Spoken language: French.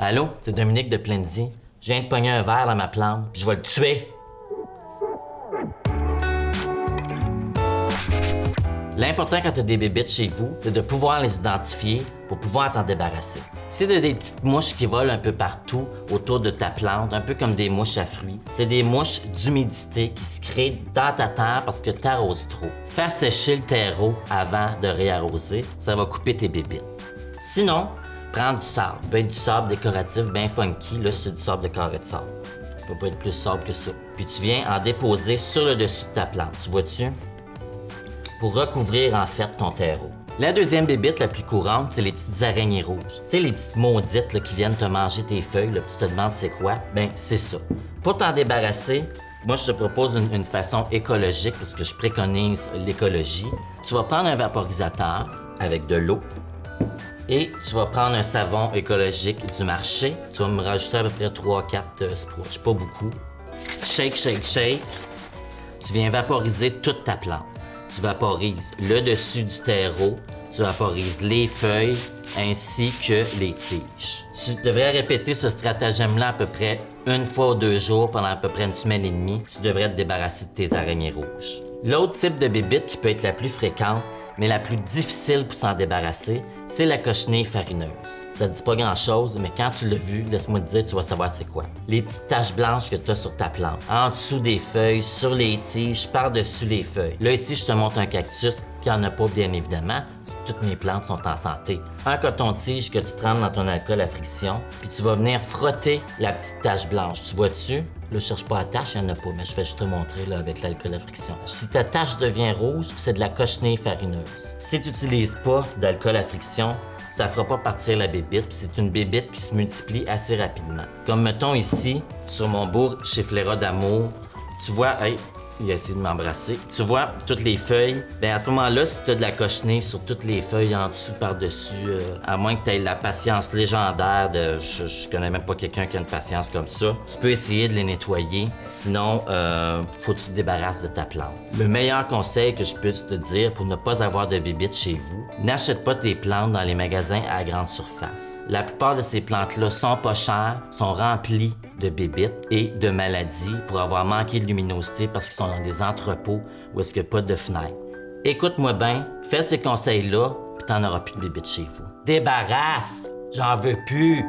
Allô, c'est Dominique de Plenty. Je viens de pogner un verre dans ma plante, puis je vais le tuer. L'important quand tu as des bébites chez vous, c'est de pouvoir les identifier pour pouvoir t'en débarrasser. Si tu as des petites mouches qui volent un peu partout autour de ta plante, un peu comme des mouches à fruits, c'est des mouches d'humidité qui se créent dans ta terre parce que tu arroses trop. Faire sécher le terreau avant de réarroser, ça va couper tes bébites. Sinon, prends du sable. Ça peut être du sable décoratif bien funky, là c'est du sable de carré de sable. Ça peut pas être plus sobre que ça. Puis tu viens en déposer sur le dessus de ta plante, tu vois-tu? Pour recouvrir en fait ton terreau. La deuxième bébite la plus courante, c'est les petites araignées rouges. Tu sais, les petites maudites là, qui viennent te manger tes feuilles, là, puis tu te demandes c'est quoi? Ben c'est ça. Pour t'en débarrasser, moi je te propose une façon écologique, parce que je préconise l'écologie. Tu vas prendre un vaporisateur avec de l'eau et tu vas prendre un savon écologique du marché. Tu vas me rajouter à peu près 3-4 squash, pas beaucoup. Shake, shake, shake. Tu viens vaporiser toute ta plante. Tu vaporises le dessus du terreau, tu vaporises les feuilles ainsi que les tiges. Tu devrais répéter ce stratagème-là à peu près une fois ou 2 jours pendant à peu près une semaine et demie. Tu devrais te débarrasser de tes araignées rouges. L'autre type de bébite qui peut être la plus fréquente, mais la plus difficile pour s'en débarrasser, c'est la cochenille farineuse. Ça te dit pas grand-chose, mais quand tu l'as vu, laisse-moi te dire, tu vas savoir c'est quoi. Les petites taches blanches que tu as sur ta plante, en dessous des feuilles, sur les tiges, par-dessus les feuilles. Là, ici, je te montre un cactus, puis il n'y en a pas, bien évidemment. Toutes mes plantes sont en santé. Un coton-tige que tu trempes dans ton alcool à friction, puis tu vas venir frotter la petite tache blanche. Tu vois-tu? Là, je cherche pas la tache, il n'y en a pas, mais je vais juste te montrer là, avec l'alcool à friction. Si ta tache devient rouge, c'est de la cochenille farineuse. Si tu n'utilises pas d'alcool à friction, ça fera pas partir la bébite, puis c'est une bébite qui se multiplie assez rapidement. Comme mettons ici, sur mon bourg chez Fléra d'amour, tu vois, hey, il a essayé de m'embrasser. Tu vois, toutes les feuilles, bien à ce moment-là, si tu as de la cochenille sur toutes les feuilles en dessous, par-dessus, à moins que tu aies la patience légendaire de... Je connais même pas quelqu'un qui a une patience comme ça, tu peux essayer de les nettoyer. Sinon, faut que tu te débarrasses de ta plante. Le meilleur conseil que je peux te dire pour ne pas avoir de bébites chez vous, n'achète pas tes plantes dans les magasins à grande surface. La plupart de ces plantes-là sont pas chères, sont remplies de bébites et de maladies pour avoir manqué de luminosité parce qu'ils sont dans des entrepôts où est-ce qu'il n'y a pas de fenêtre. Écoute-moi bien, fais ces conseils-là, puis t'en auras plus de bébites chez vous. Débarrasse! J'en veux plus!